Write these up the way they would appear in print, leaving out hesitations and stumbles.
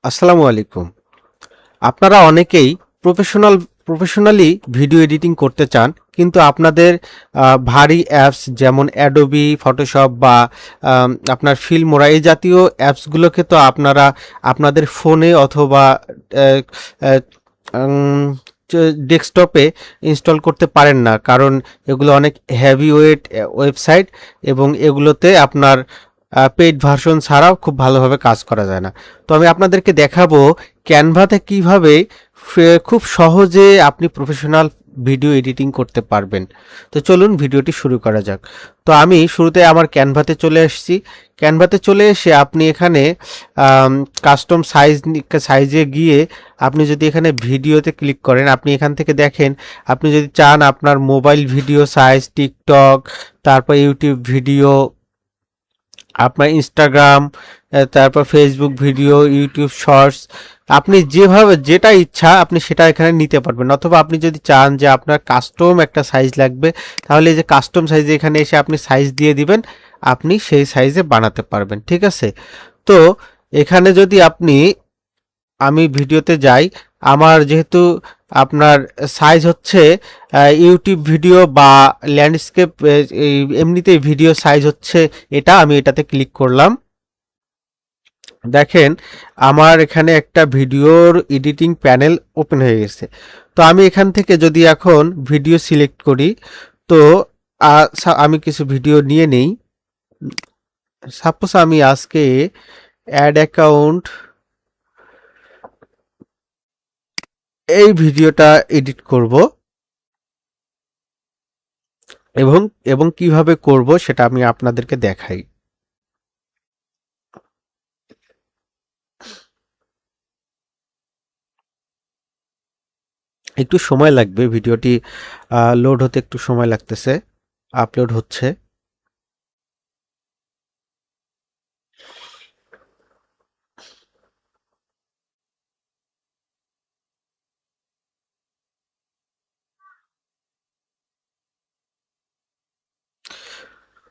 আসসালামু আলাইকুম। আপনারা অনেকেই প্রফেশনালি ভিডিও এডিটিং করতে চান, কিন্তু আপনাদের ভারী অ্যাপস যেমন অ্যাডোবি ফটোশপ বা আপনার ফিল্মোরা এই জাতীয় অ্যাপসগুলোকে তো আপনারা আপনাদের ফোনে অথবা আহ, আহ, উম, ডেস্কটপে ইনস্টল করতে পারেন না, কারণ এগুলো অনেক হেভি ওয়েট ওয়েবসাইট এবং এগুলোতে আপনার পেইড ভার্সন ছাড়াও খুব ভালোভাবে কাজ করা যায় না। তো আমি আপনাদেরকে দেখাবো ক্যানভাতে কিভাবে খুব সহজে আপনি প্রফেশনাল ভিডিও এডিটিং করতে পারবেন। তো চলুন ভিডিওটি শুরু করা যাক। তো আমি শুরুতে আমার ক্যানভাতে চলে এসেছি। ক্যানভাতে চলে এসে আপনি এখানে কাস্টম সাইজে গিয়ে আপনি যদি এখানে ভিডিওতে ক্লিক করেন, আপনি এখান থেকে দেখেন আপনি যদি চান আপনার মোবাইল ভিডিও সাইজ, টিকটক, তারপর ইউটিউব ভিডিও, আপনার ইনস্টাগ্রাম, তারপর ফেসবুক ভিডিও, ইউটিউব শর্টস, আপনি যেভাবে যেটা ইচ্ছা আপনি সেটা এখানে নিতে পারবেন। অথবা আপনি যদি চান যে আপনার কাস্টম একটা সাইজ লাগবে, তাহলে এই যে কাস্টম সাইজে এখানে এসে আপনি সাইজ দিয়ে দিবেন, আপনি সেই সাইজে বানাতে পারবেন। ঠিক আছে? তো এখানে যদি আমি ভিডিওতে যাই, আমার যেহেতু আপনার সাইজ হচ্ছে ইউটিউব ভিডিও বা ল্যান্ডস্কেপ, এই এমনিতেই ভিডিও সাইজ হচ্ছে এটা, আমি এটাতে ক্লিক করলাম। দেখেন আমার এখানে একটা ভিডিওর এডিটিং প্যানেল ওপেন হয়ে গেছে। তো আমি এখান থেকে যদি এখন ভিডিও সিলেক্ট করি, তো আমি কিছু ভিডিও নিয়ে নেই। সাপোজ আমি আজকে অ্যাড অ্যাকাউন্ট এই ভিডিওটা এডিট করব, এবং এবং কিভাবে করব সেটা আমি আপনাদেরকে দেখাই। একটু সময় লাগবে, ভিডিওটি লোড হতে একটু সময় লাগতেছে, আপলোড হচ্ছে।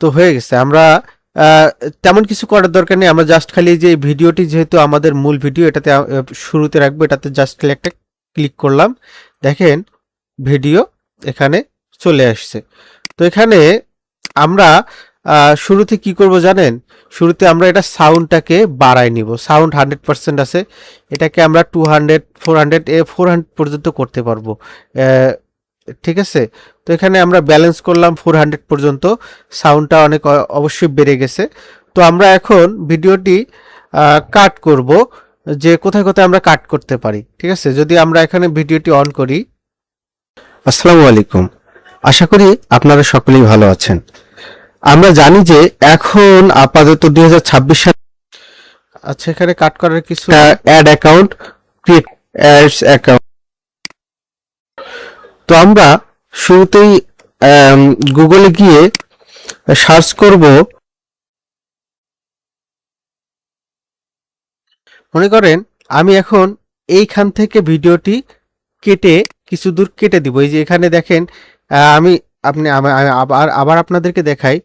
তো হয়ে গেছে। আমরা তেমন কিছু করার দরকার নেই, আমরা জাস্ট খালি যে ভিডিওটি যেহেতু আমাদের মূল ভিডিও, এটাতে শুরুতে রাখবো, এটাতে জাস্ট খালি একটা ক্লিক করলাম। দেখেন ভিডিও এখানে চলে আসছে। তো এখানে আমরা শুরুতে কি করব জানেন? শুরুতে আমরা এটা সাউন্ডটাকে বাড়াই নিব। সাউন্ড 100% আছে, এটাকে আমরা 200, 400 পর্যন্ত করতে পারবো। ঠিক আছে? তো এখানে আমরা ব্যালেন্স করলাম 400 পর্যন্ত। সাউন্ডটা অনেক অবশ্যই বেড়ে গেছে। তো আমরা এখন ভিডিওটি কাট করব, যে কোথায় কোথায় আমরা কাট করতে পারি। ঠিক আছে? যদি আমরা এখানে ভিডিওটি অন করি। আসসালামু আলাইকুম। আশা করি আপনারা সকলেই ভালো আছেন। আমরা জানি যে এখন আপাতত 2026 সাল। আচ্ছা, এখানে কাট করার কিছু ad account, create ads account. তো আমরা শুরুতেই গুগলে গিয়ে সার্চ করব। মনে করেন আমি এখন এইখান থেকে ভিডিওটি কেটে কিছু দূর কেটে দিব। এই যে এখানে দেখেন, আমি আমি আবার আবার আপনাদেরকে দেখাই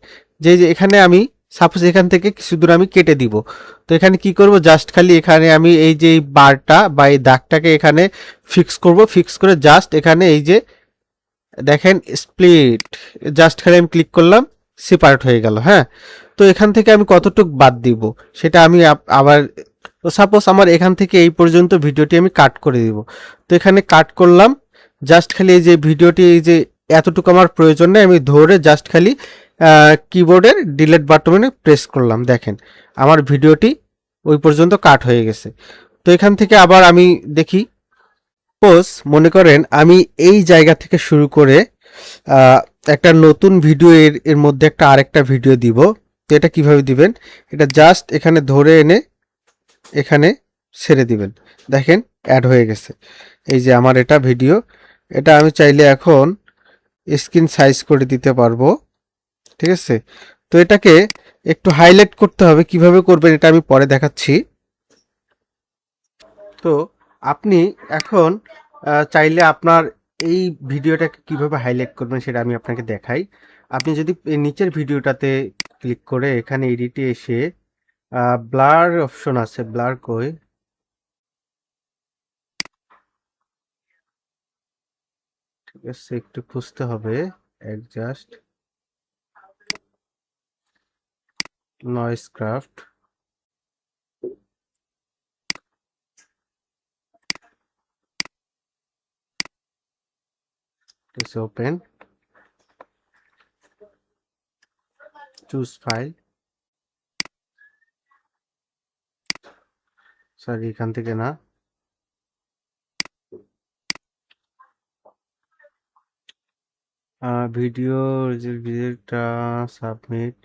যে এই যে এখানে আমি সাপোজ এখান থেকে কিছু দূর আমি কেটে দিব। তো এখানে কি করব, জাস্ট খালি এখানে আমি এই যে এই বারটা বা এই দাগটাকে এখানে ফিক্স করব। ফিক্স করে জাস্ট এখানে এই যে দেখেন স্প্লিট, জাস্ট খালি আমি ক্লিক করলাম, সেপারেট হয়ে গেল। হ্যাঁ, তো এখান থেকে আমি কতটুক বাদ দিব সেটা আমি আবার, তো সাপোজ আমার এখান থেকে এই পর্যন্ত ভিডিওটি আমি কাট করে দিব। তো এখানে কাট করলাম, জাস্ট খালি এই যে ভিডিওটি এই যে এতটুকু আমার প্রয়োজন নেই, আমি ধরে জাস্ট খালি কিবোর্ডের ডিলিট বাটনে প্রেস করলাম। দেখেন আমার ভিডিওটি ওই পর্যন্ত কাট হয়ে গেছে। তো এখান থেকে আবার আমি দেখি, সাপোজ মনে করেন আমি এই জায়গা থেকে শুরু করে আহ, একটা নতুন ভিডিও এর মধ্যে একটা আরেকটা ভিডিও দিব। তো এটা কিভাবে দিবেন, এটা জাস্ট এখানে ধরে এনে এখানে ছেড়ে দিবেন। দেখেন অ্যাড হয়ে গেছে। এই যে আমার এটা ভিডিও, এটা আমি চাইলে এখন স্ক্রিন সাইজ করে দিতে পারবো। ঠিক আছে? তো এটাকে একটু হাইলাইট করতে হবে, কিভাবে করবেন এটা আমি পরে দেখাচ্ছি। তো আপনি এখন চাইলে আপনার এই ভিডিওটাকে কিভাবে হাইলাইট করবেন সেটা আমি আপনাকে দেখাই। আপনি যদি এই নিচের ভিডিওটাতে ক্লিক করে এখানে এডিটে এসে ব্লার অপশন আছে, ব্লার কই, ঠিক আছে, একটু খুঁজতে হবে। Adjust noise craft, open, choose file, sorry এখান থেকে না, ভিডিও ভিডিওটা submit,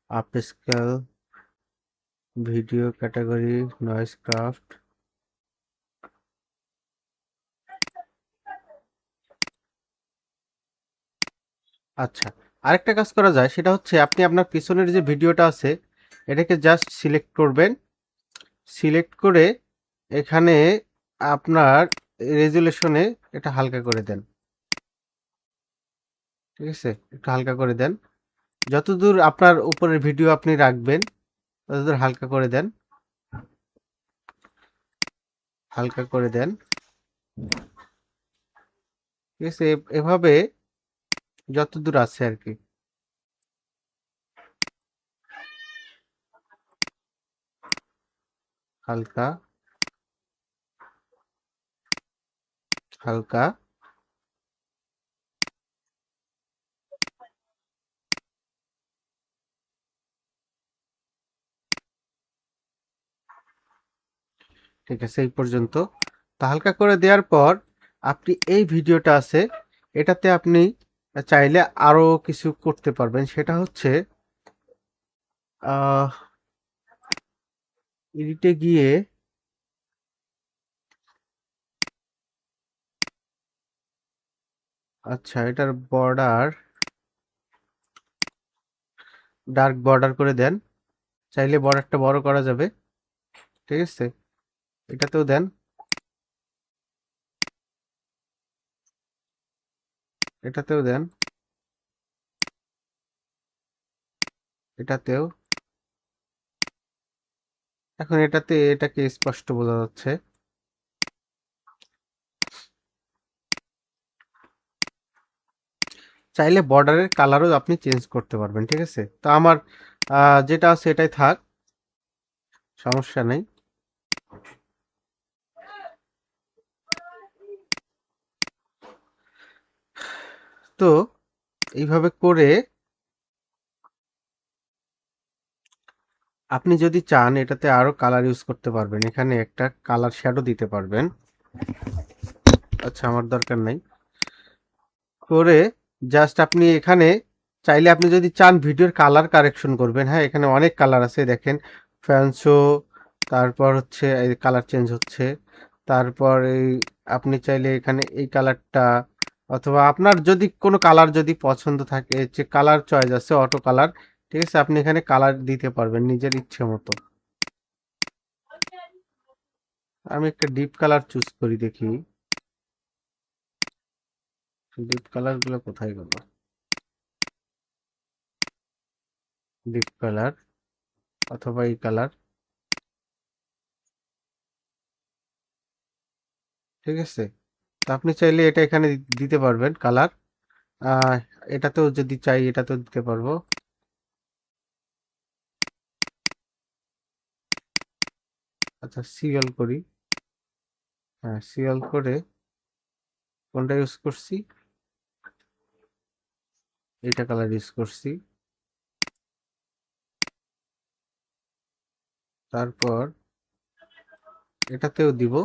up scale, video category, noise craft. আচ্ছা, আরেকটা কাজ করা যায়, সেটা হচ্ছে আপনি আপনার পিছনের যে ভিডিওটা আছে এটাকে জাস্ট সিলেক্ট করবেন। সিলেক্ট করে এখানে আপনার রেজুলেশনে এটা হালকা করে দেন। ঠিক আছে, একটু হালকা করে দেন। যতদূর আপনার উপরের ভিডিও আপনি রাখবেন ততদূর হালকা করে দেন, হালকা করে দেন। ঠিক আছে, এভাবে যতদূর আছে আর কি। হালকা হালকা। ঠিক আছে, এই পর্যন্ত। তা হালকা করে দেওয়ার পর আপনি এই ভিডিওটা আছে, এটাতে আপনি চাইলে আরো কিছু করতে পারবেন। সেটা হচ্ছে আহ এডিটে গিয়ে আচ্ছা, এটার বর্ডার ডার্ক বর্ডার করে দেন। চাইলে বর্ডারটা বড় করা যাবে। ঠিক আছে, এটাতেও দেন, এটাতেও দেন, এটাতেও। এখন এটাতে এটাকে স্পষ্ট বোঝা যাচ্ছে। চাইলে বর্ডারের কালারও আপনি চেঞ্জ করতে পারবেন। ঠিক আছে, তো আমার যেটা আছে এটাই থাক, সমস্যা নেই। তো এইভাবে করে আপনি যদি চান এটাতে আরো কালার ইউজ করতে পারবেন। এখানে একটা কালার শ্যাডো দিতে পারবেন। আচ্ছা, আমার দরকার নাই। করে জাস্ট আপনি এখানে চাইলে আপনি যদি চান ভিডিওর কালার কারেকশন করবেন, হ্যাঁ এখানে অনেক কালার আছে দেখেন। ফ্যানশো, তারপর হচ্ছে এই কালার চেঞ্জ হচ্ছে। তারপর এই আপনি চাইলে এখানে এই কালারটা, অথবা আপনার যদি কোনো কালার যদি পছন্দ থাকে, যে কালার চয়েস আছে অটো কালার। ঠিক আছে, আপনি এখানে কালার দিতে পারবেন নিজের ইচ্ছে মতো। আমি একটা ডিপ কালার চুজ করি, দেখি ডিপ কালার গুলো কোথায় গেল। ডিপ কালার অথবা এই কালার। ঠিক আছে, তো আপনি চাইলে এটা এখানে দিতে পারবেন কালার। আহ এটাতেও যদি চাই এটাতেও দিতে পারবো। আচ্ছা, সিএল করি। হ্যাঁ, সিএল করে কোনটা ইউজ করছি, এটা কালার ইউজ করছি। তারপর এটাতেও দিব,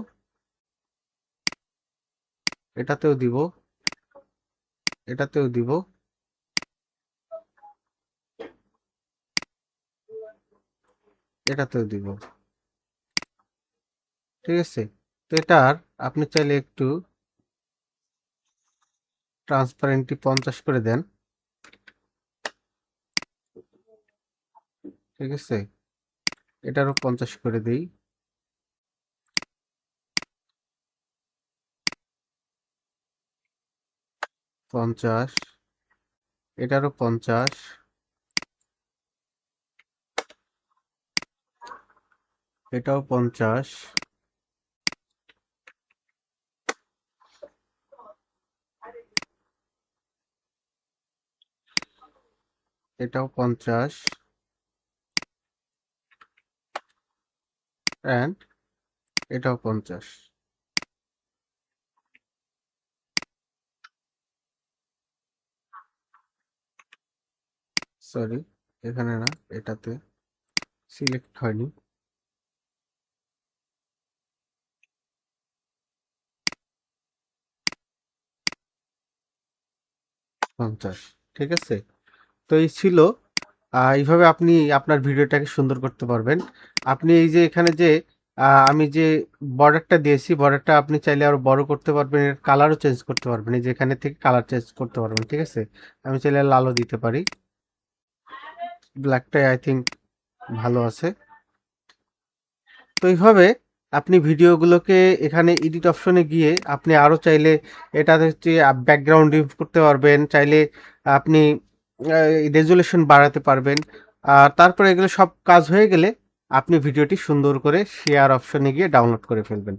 এটাতেও দিব, এটাতেও দিব। এটাতেও দিব। ঠিক আছে, তো এটার আপনি চাইলে একটু ট্রান্সপারেন্টটি 50 করে দেন। ঠিক আছে, এটারও 50 করে দিই। 50, এটারও 50, এটাও 50। এটাও 50 অ্যান্ড এটাও 50। সরি, এখানে না, এটাতে সিলেক্ট হয়নি। পঞ্চাশ, ঠিক আছে। তো এই ছিল, এইভাবে আপনি আপনার ভিডিওটাকে সুন্দর করতে পারবেন। আপনি এই যে এখানে যে আমি যে বর্ডারটা দিয়েছি, বর্ডারটা আপনি চাইলে আরো বড় করতে পারবেন, এর কালারও চেঞ্জ করতে পারবেন। এই যে এখানে থেকে কালার চেঞ্জ করতে পারবেন, ঠিক আছে। আমি চাইলে লালও দিতে পারি, ব্ল্যাকটাই আই থিঙ্ক ভালো আছে। তো এইভাবে আপনি ভিডিওগুলোকে এখানে এডিট অপশনে গিয়ে আপনি আরও চাইলে এটাতে হচ্ছে ব্যাকগ্রাউন্ড রিমুভ করতে পারবেন, চাইলে আপনি রেজুলেশন বাড়াতে পারবেন। আর তারপরে এগুলো সব কাজ হয়ে গেলে আপনি ভিডিওটি সুন্দর করে শেয়ার অপশনে গিয়ে ডাউনলোড করে ফেলবেন।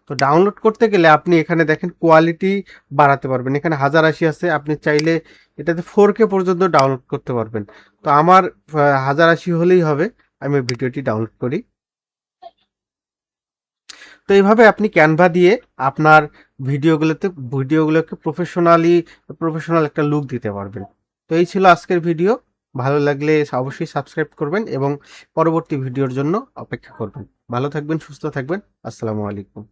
তো ডাউনলোড করতে গেলে আপনি এখানে দেখেন কোয়ালিটি বাড়াতে পারবেন, এখানে 1080 আছে, আপনি চাইলে এটাতে 4K পর্যন্ত ডাউনলোড করতে পারবেন। তো আমার 1080 হলেই হবে, আমি ভিডিওটি ডাউনলোড করি। তো এইভাবে আপনি ক্যানভা দিয়ে আপনার ভিডিওগুলোকে প্রফেশনাল একটা লুক দিতে পারবেন। তো এই ছিল আজকের ভিডিও। ভালো লাগলে অবশ্যই সাবস্ক্রাইব করবেন এবং পরবর্তী ভিডিওর জন্য অপেক্ষা করবেন। ভালো থাকবেন, সুস্থ থাকবেন। আসসালামু আলাইকুম।